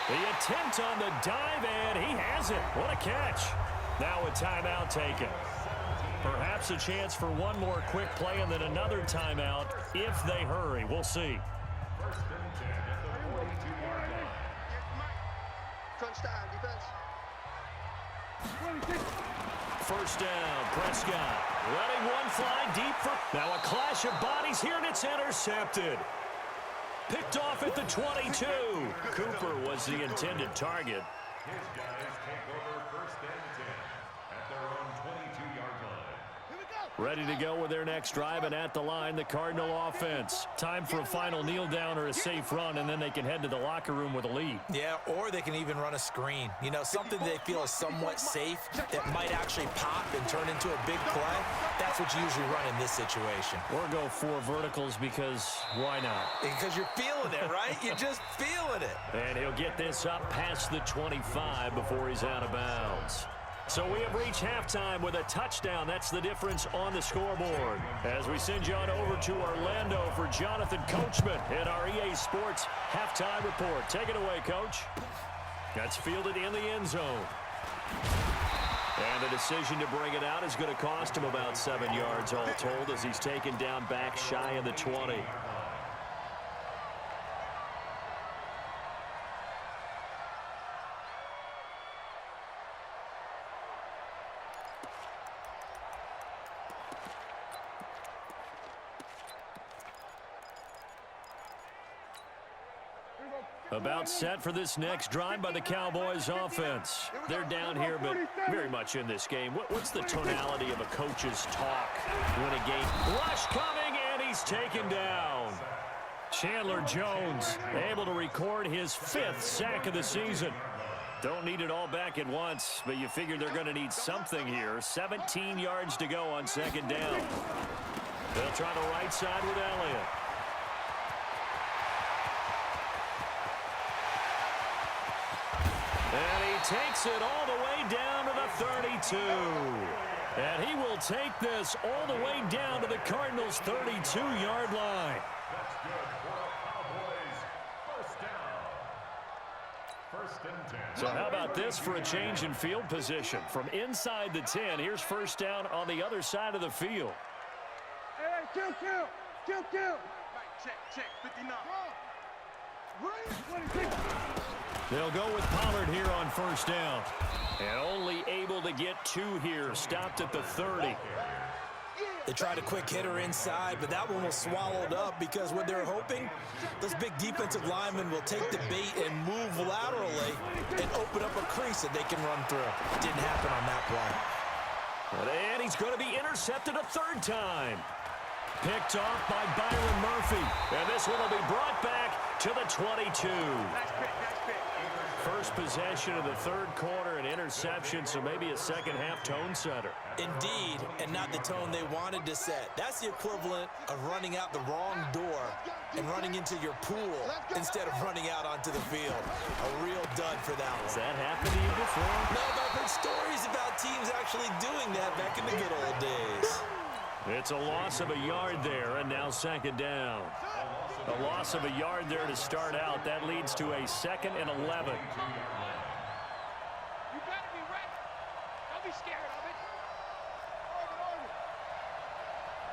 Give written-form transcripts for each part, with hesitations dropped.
The attempt on the dive, and he has it. What a catch. Now a timeout taken. Perhaps a chance for one more quick play and then another timeout if they hurry. We'll see. First and 10 at the 42-yard line. Crunch time, defense. First down, Prescott. Letting one fly deep for... Now a clash of bodies here, and it's intercepted. Picked off at the 22. Cooper was the intended target. His guys take over first and 10 at their own 22-yard line. Ready to go with their next drive, and at the line, the Cardinal offense. Time for a final kneel down or a safe run, and then they can head to the locker room with a lead. Yeah, or they can even run a screen. You know, something they feel is somewhat safe that might actually pop and turn into a big play. That's what you usually run in this situation. Or go 4 verticals because why not? Because you're feeling it, right? You're just feeling it. And he'll get this up past the 25 before he's out of bounds. So we have reached halftime with a touchdown. That's the difference on the scoreboard. As we send you on over to Orlando for Jonathan Coachman in our EA Sports halftime report. Take it away, Coach. That's fielded in the end zone. And the decision to bring it out is going to cost him about 7 yards all told as he's taken down back shy of the 20. About set for this next drive by the Cowboys offense. They're down here, but very much in this game. What's the tonality of a coach's talk when a game? Rush coming, and he's taken down. Chandler Jones able to record his 5th sack of the season. Don't need it all back at once, but you figure they're going to need something here. 17 yards to go on second down. They'll try the right side with Elliott. And he takes it all the way down to the 32. And he will take this all the way down to the Cardinals' 32-yard line. That's good for the Cowboys. First down. First and 10. So how about this for a change in field position? From inside the 10, here's first down on the other side of the field. Hey, kill. Check, 59. They'll go with Pollard here on first down. And only able to get 2 here. Stopped at the 30. They tried a quick hitter inside, but that one was swallowed up because what they're hoping, those big defensive linemen will take the bait and move laterally and open up a crease that they can run through. Didn't happen on that play. And he's going to be intercepted a 3rd time. Picked off by Byron Murphy. And this one will be brought back to the 22. First possession of the 3rd quarter, an interception, so maybe a second-half tone setter. Indeed, and not the tone they wanted to set. That's the equivalent of running out the wrong door and running into your pool instead of running out onto the field. A real dud for that one. Has that happened to you before? No, but I've heard stories about teams actually doing that back in the good old days. It's a loss of a yard there, and now second down. A loss of a yard there to start out. That leads to a 2nd and 11. You better be ready. Don't be scared of it.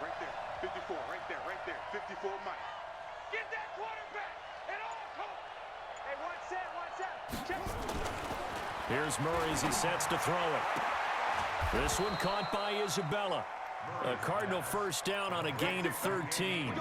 Right there, 54, right there. 54 Mike. Get that quarterback and all come. Hey, one set. Here's Murray as he sets to throw it. This one caught by Isabella. A Cardinal first down on a gain of 13.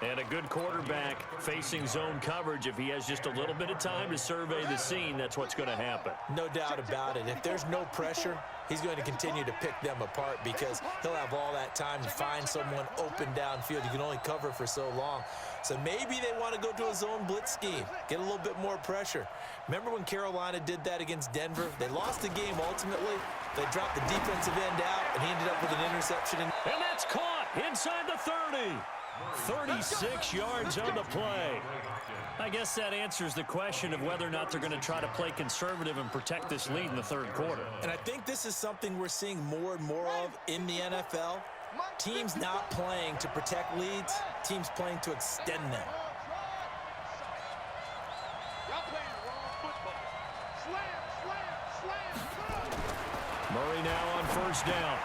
And a good quarterback facing zone coverage. If he has just a little bit of time to survey the scene, that's what's going to happen. No doubt about it. If there's no pressure, he's going to continue to pick them apart because he'll have all that time to find someone open downfield. You can only cover for so long. So maybe they want to go to a zone blitz scheme, get a little bit more pressure. Remember when Carolina did that against Denver? They lost the game ultimately. They dropped the defensive end out, and he ended up with an interception. And that's caught inside the 30. 36 yards on the play. I guess that answers the question of whether or not they're going to try to play conservative and protect this lead in the 3rd quarter. And I think this is something we're seeing more and more of in the NFL. Teams not playing to protect leads, teams playing to extend them. Murray now on first down.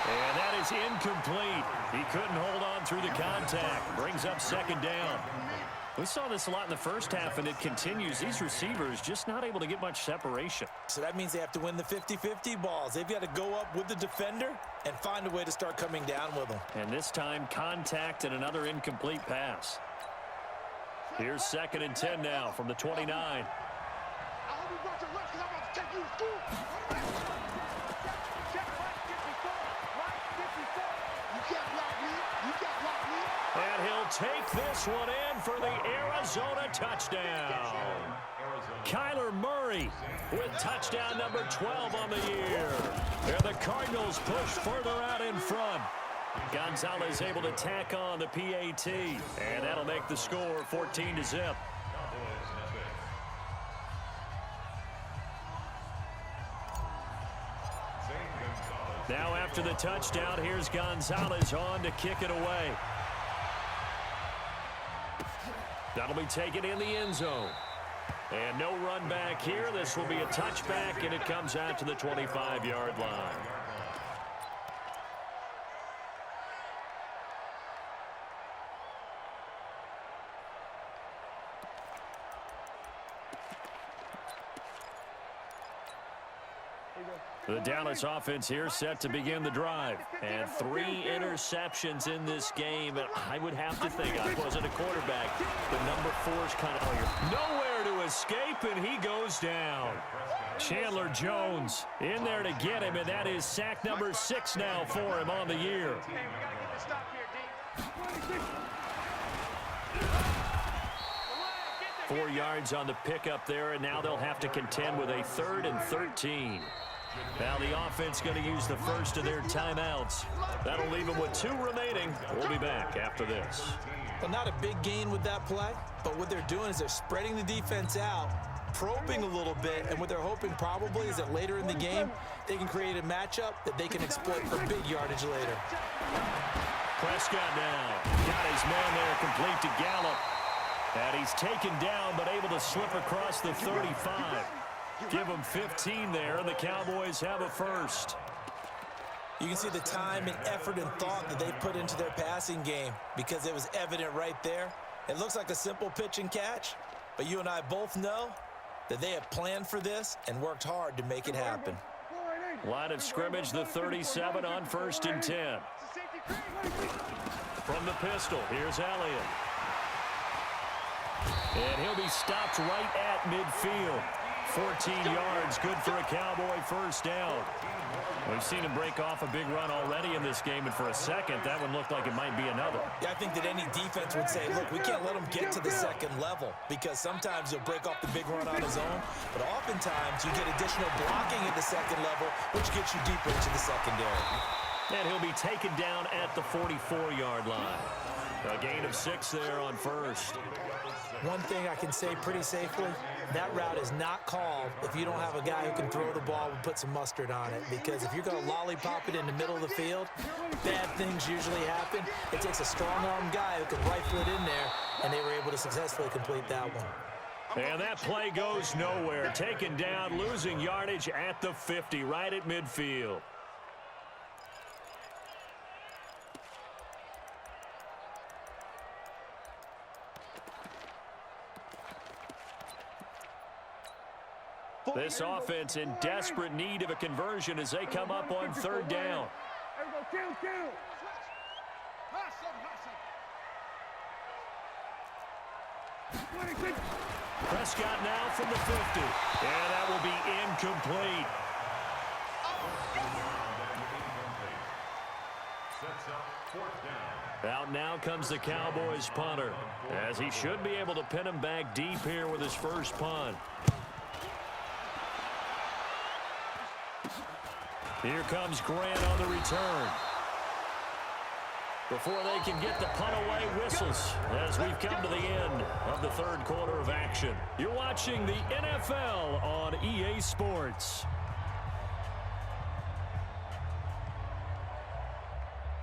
And that is incomplete. He couldn't hold on through the contact. Brings up second down. We saw this a lot in the first half, and it continues. These receivers just not able to get much separation. So that means they have to win the 50-50 balls. They've got to go up with the defender and find a way to start coming down with them. And this time, contact and another incomplete pass. Here's 2nd and 10 now from the 29. And he'll take this one in for the Arizona touchdown. Kyler Murray with touchdown number 12 on the year. And the Cardinals push further out in front. Gonzalez able to tack on the PAT. And that'll make the score 14-0. Now after the touchdown, here's Gonzalez on to kick it away. That'll be taken in the end zone. And no run back here. This will be a touchback, and it comes out to the 25-yard line. The Dallas offense here set to begin the drive. And 3 interceptions in this game. And I would have to think, I wasn't a quarterback, but number 4's kind of nowhere to escape, and he goes down. Chandler Jones in there to get him, and that is sack number 6 now for him on the year. Hey, we got to get this stop here, D. 4 yards on the pickup there, and now they'll have to contend with a 3rd and 13. Now the offense going to use the first of their timeouts. That'll leave them with 2 remaining. We'll be back after this. Well, not a big gain with that play, but what they're doing is they're spreading the defense out, probing a little bit, and what they're hoping probably is that later in the game, they can create a matchup that they can exploit for big yardage later. Prescott now got his man there complete to Gallup. And he's taken down but able to slip across the 35. Give them 15 there, and the Cowboys have a first. You can see the time and effort and thought that they put into their passing game because it was evident right there. It looks like a simple pitch and catch, but you and I both know that they have planned for this and worked hard to make it happen. Line of scrimmage, the 37 on 1st and 10. From the pistol, here's Elliott. And he'll be stopped right at midfield. 14 yards, good for a Cowboy first down. We've seen him break off a big run already in this game, and for a second, that one looked like it might be another. Yeah, I think that any defense would say, look, we can't let him get to the second level because sometimes he'll break off the big run on his own, but oftentimes you get additional blocking at the second level, which gets you deeper into the secondary. And he'll be taken down at the 44-yard line. A gain of 6 there on first. One thing I can say pretty safely, that route is not called if you don't have a guy who can throw the ball and put some mustard on it. Because if you're going to lollipop it in the middle of the field, bad things usually happen. It takes a strong-arm guy who can rifle it in there, and they were able to successfully complete that one. And that play goes nowhere. Taken down, losing yardage at the 50, right at midfield. This offense in desperate need of a conversion as they come up on 3rd down. Prescott now from the 50. And that will be incomplete. Out now comes the Cowboys punter, as he should be able to pin him back deep here with his first punt. Here comes Grant on the return. Before they can get the punt away, whistles as we've come to the end of the 3rd quarter of action. You're watching the NFL on EA Sports.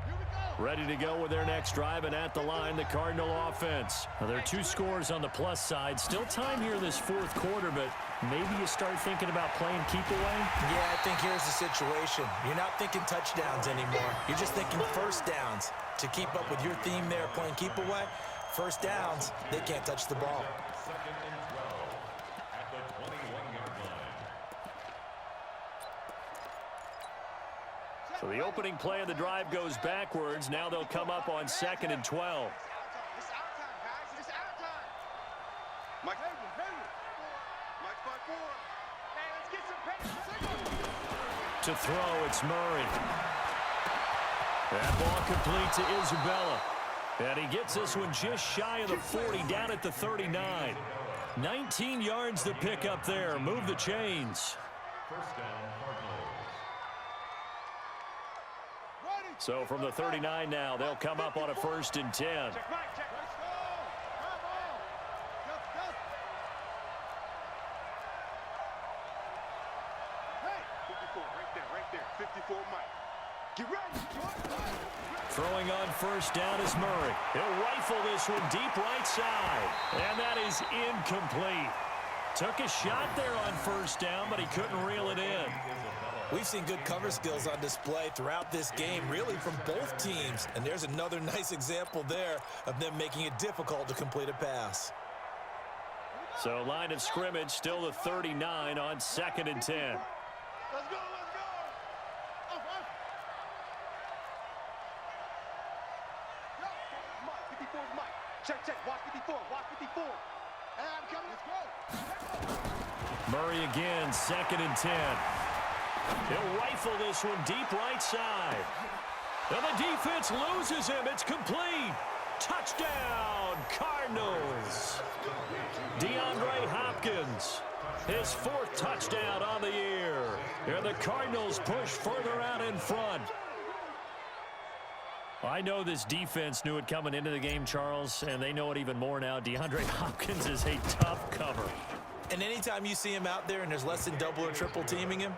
Here we go. Ready to go with their next drive, and at the line, the Cardinal offense. Now, there are 2 scores on the plus side. Still time here in this 4th quarter, but maybe you start thinking about playing keep away? Yeah, I think here's the situation. You're not thinking touchdowns anymore. You're just thinking first downs. To keep up with your theme there, playing keep away, first downs, they can't touch the ball. Second and 12 at the 21-yard line. So the opening play of the drive goes backwards. Now they'll come up on 2nd and 12. It's our time, guys. It's our time. Mike, Mike's by 4. Hey, let's get some pace. To throw, it's Murray. That ball complete to Isabella. And he gets this one just shy of the 40, down at the 39. 19 yards to pick up there. Move the chains. First down, Cardinals. So from the 39 now, they'll come up on a 1st and 10. Check Mike, check. Let's go. Come on. Go. Hey, 54, right there. 54, Mike. Get ready. Throwing on 1st down is Murray. He'll rifle this one deep right side. And that is incomplete. Took a shot there on 1st down, but he couldn't reel it in. We've seen good cover skills on display throughout this game, really from both teams. And there's another nice example there of them making it difficult to complete a pass. So line of scrimmage still the 39 on 2nd and 10. Let's go. Mike, 54 is Mike. Check. Watch 54. Hey, I'm coming. Let's go. Murray again, 2nd and 10. He'll rifle this one deep right side. And the defense loses him. It's complete. Touchdown, Cardinals. DeAndre Hopkins, his 4th touchdown on the year. And the Cardinals push further out in front. I know this defense knew it coming into the game, Charles, and they know it even more now. DeAndre Hopkins is a tough cover. And anytime you see him out there and there's less than double or triple teaming him,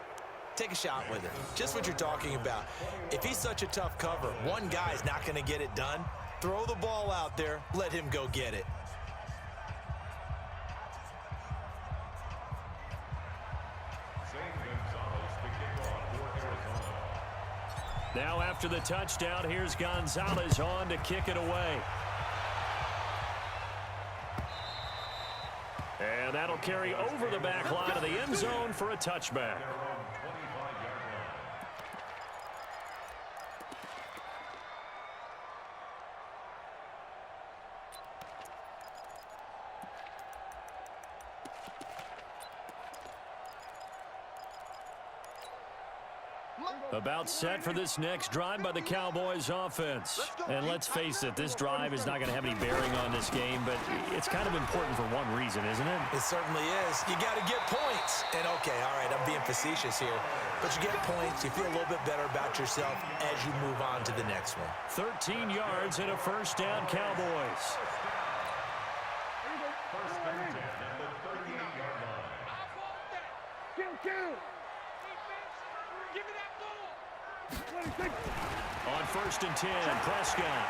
take a shot with it. Just what you're talking about. If he's such a tough cover, one guy's not going to get it done. Throw the ball out there. Let him go get it. Now after the touchdown, here's Gonzalez on to kick it away. And that'll carry over the back line of the end zone for a touchback. About set for this next drive by the Cowboys offense. And let's face it, this drive is not going to have any bearing on this game, but it's kind of important for one reason, isn't it? It certainly is. You got to get points. And okay, all right, I'm being facetious here, but you get points, you feel a little bit better about yourself as you move on to the next one. 13 yards and a 1st down, Cowboys. First and 10 at the 38-yard line. Kill. Give me that ball. On 1st and 10, Prescott.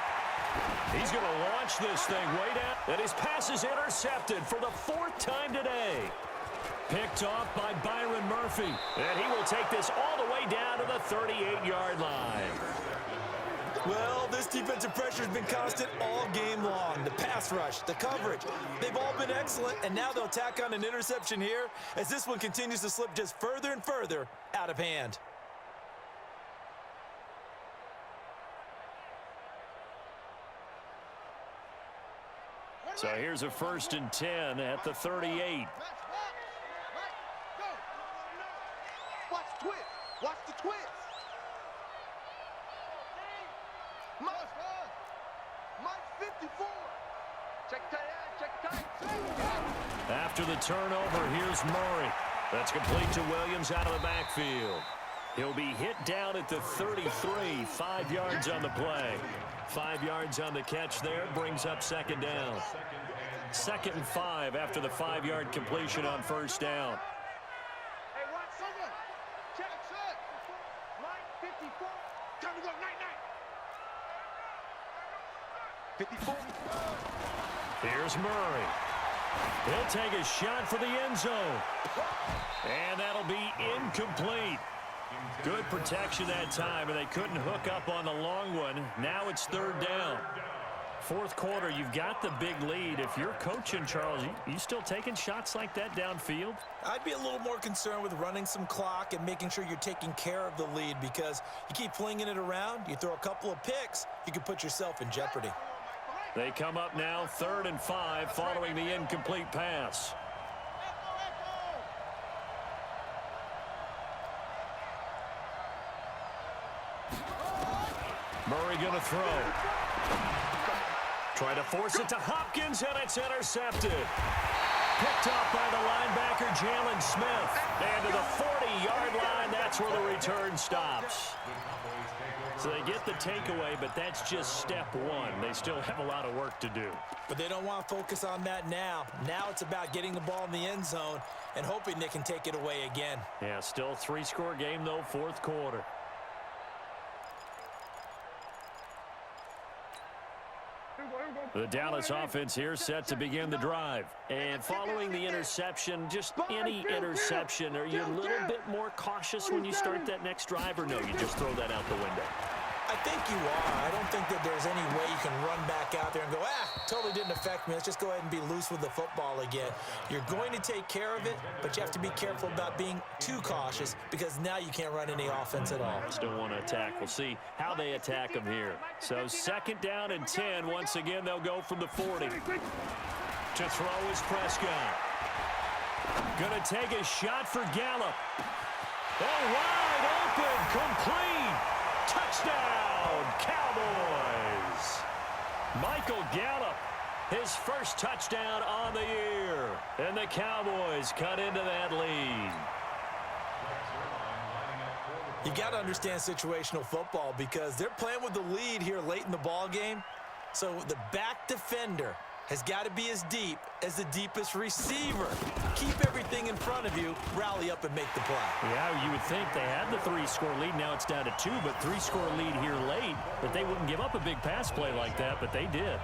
He's going to launch this thing way down. And his pass is intercepted for the 4th time today. Picked off by Byron Murphy. And he will take this all the way down to the 38-yard line. Well, this defensive pressure has been constant all game long. The pass rush, the coverage, they've all been excellent, and now they'll tack on an interception here as this one continues to slip just further and further out of hand. So here's a 1st and 10 at the 38. Watch the twist. Watch the twist. Mike 54. Check tight. After the turnover, here's Murray. That's complete to Williams out of the backfield. He'll be hit down at the 33, 5 yards on the play. 5 yards on the catch there, brings up 2nd down. 2nd and 5 after the 5-yard completion on 1st down. Hey, watch someone. Check. Mike 54. Time to go. Night. 54. Here's Murray. He'll take a shot for the end zone. And that'll be incomplete. Good protection that time, and they couldn't hook up on the long one. Now it's third down. Fourth quarter, you've got the big lead. If you're coaching, Charles, you still taking shots like that downfield? I'd be a little more concerned with running some clock and making sure you're taking care of the lead, because you keep flinging it around, you throw a couple of picks, you can put yourself in jeopardy. They come up now 3rd and 5 following the incomplete pass. Murray going to throw. Try to force it to Hopkins, and it's intercepted. Picked off by the linebacker, Jalen Smith. And to the 40-yard line, that's where the return stops. So they get the takeaway, but that's just step one. They still have a lot of work to do. But they don't want to focus on that now. Now it's about getting the ball in the end zone and hoping they can take it away again. Yeah, still a 3-score game, though, fourth quarter. The Dallas offense here set to begin the drive. And following the interception, just any interception, are you a little bit more cautious when you start that next drive, or no, you just throw that out the window? I think you are. I don't think that there's any way you can run back out there and go, totally didn't affect me. Let's just go ahead and be loose with the football again. You're going to take care of it, but you have to be careful about being too cautious, because now you can't run any offense at all. Still want to attack. We'll see how they attack them here. So 2nd down and 10. Once again, they'll go from the 40. To throw is Prescott. Gonna take a shot for Gallup. Oh, wide open, complete. Touchdown, Cowboys. Michael Gallup, his first touchdown on the year. And the Cowboys cut into that lead. You got to understand situational football, because they're playing with the lead here late in the ball game. So the back defender has got to be as deep as the deepest receiver. Keep everything in front of you, rally up and make the play. Yeah, you would think they had the 3-score lead. Now it's down to 2, but 3-score lead here late. But they wouldn't give up a big pass play like that, but they did.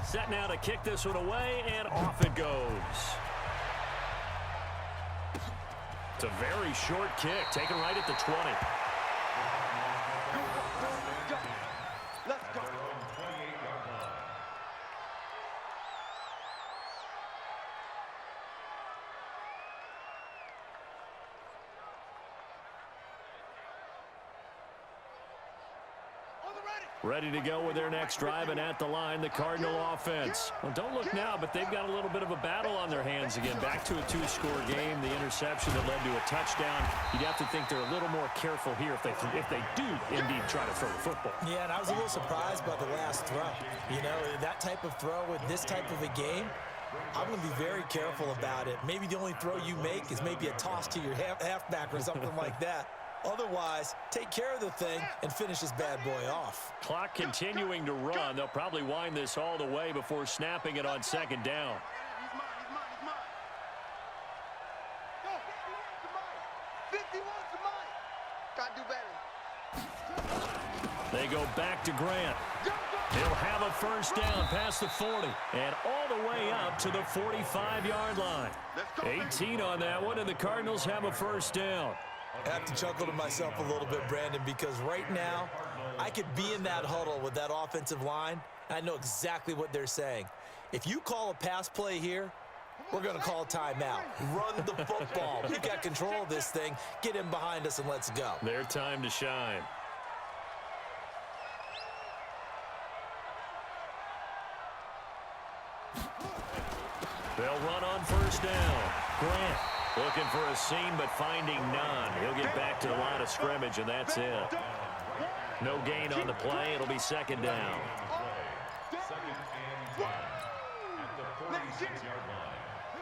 Set now to kick this one away, and off it goes. It's a very short kick, taken right at the 20. Let's go. Ready to go with their next drive, and at the line, the Cardinal offense. Well, don't look now, but they've got a little bit of a battle on their hands again. Back to a 2-score game, the interception that led to a touchdown. You'd have to think they're a little more careful here if they do indeed try to throw the football. Yeah, and I was a little surprised by the last throw. You know, that type of throw with this type of a game, I'm going to be very careful about it. Maybe the only throw you make is maybe a toss to your halfback or something like that. Otherwise, take care of the thing and finish this bad boy off. Clock continuing to run. They'll probably wind this all the way before snapping it on 2nd down. He's mine. Go. 51's mine. Gotta do better. They go back to Grant. He'll have a first down past the 40 and all the way up to the 45-yard line. 18 on that one, and the Cardinals have a first down. I have to chuckle to myself a little bit, Brandon, because right now I could be in that huddle with that offensive line. I know exactly what they're saying. If you call a pass play here, we're going to call a timeout. Run the football. We've got control of this thing. Get in behind us and let's go. Their time to shine. They'll run on first down. Grant looking for a seam, but finding none. He'll get back to the line of scrimmage, and that's it. No gain on the play. It'll be 2nd down.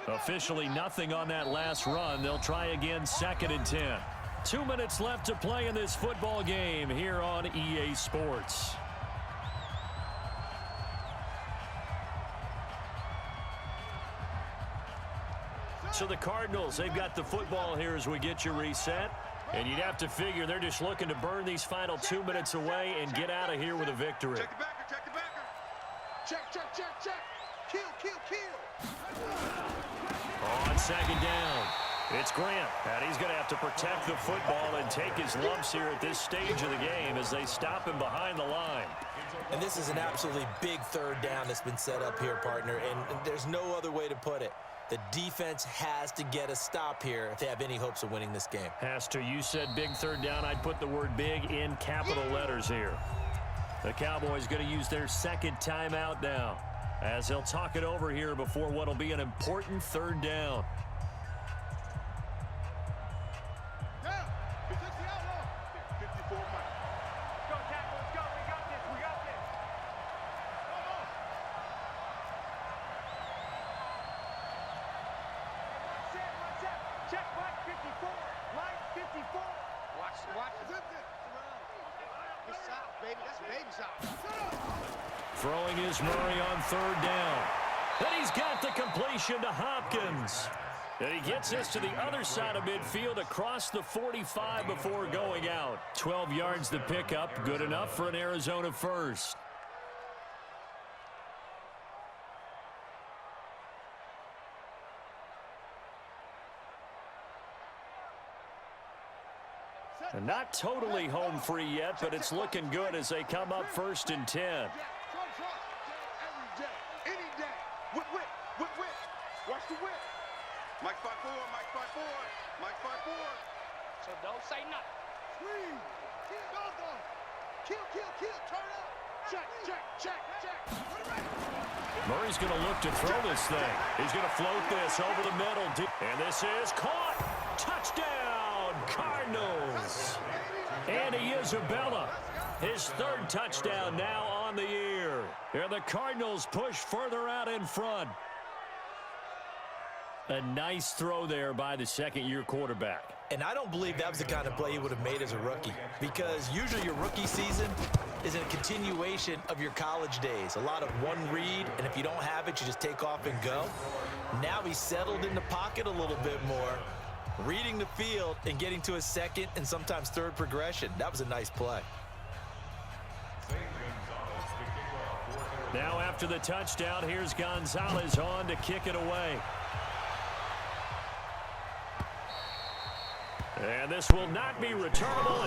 Officially nothing on that last run. They'll try again, 2nd and 10. 2 minutes left to play in this football game here on EA Sports. So the Cardinals, they've got the football here as we get you reset. And you'd have to figure they're just looking to burn these final 2 minutes away and get out of here with a victory. Check the backer, check the backer. Check, check, check, check. Kill, kill, kill. On second down, it's Grant. And he's going to have to protect the football and take his lumps here at this stage of the game as they stop him behind the line. And this is an absolutely big third down that's been set up here, partner, and there's no other way to put it. The defense has to get a stop here if they have any hopes of winning this game. Has to. You said big third down. I'd put the word big in capital letters here. The Cowboys going to use their second timeout now as they'll talk it over here before what will be an important third down. Down. He takes the outlaw. 54 Mike. Go, tackle. Let's go. We got this. We got this. Come on. One set. Check Mike 54. Mike 54. Watch. Zip it. It's south, baby. That's baby south. Throwing is Murray on third down. And he's got the completion to Hopkins. And he gets this to the other side of midfield across the 45 before going out. 12 yards to pick up. Good enough for an Arizona first. And not totally home free yet, but it's looking good as they come up 1st and 10. Every day, any day. Whip. Watch the whip. Mike 5-4, Mike 5-4, Mike 5-4. So don't say nothing. Scream. Kill. Turn up. Check. Put it right. Murray's going to look to throw this thing. He's going to float this over the middle. And this is caught. Touchdown, Cardinals. Andy Isabella, his third touchdown now on the year. And the Cardinals push further out in front. A nice throw there by the second-year quarterback. And I don't believe that was the kind of play he would have made as a rookie, because usually your rookie season is a continuation of your college days. A lot of one read, and if you don't have it, you just take off and go. Now he's settled in the pocket a little bit more, reading the field and getting to his second and sometimes third progression. That was a nice play. Now after the touchdown, here's Gonzalez on to kick it away. And this will not be returnable.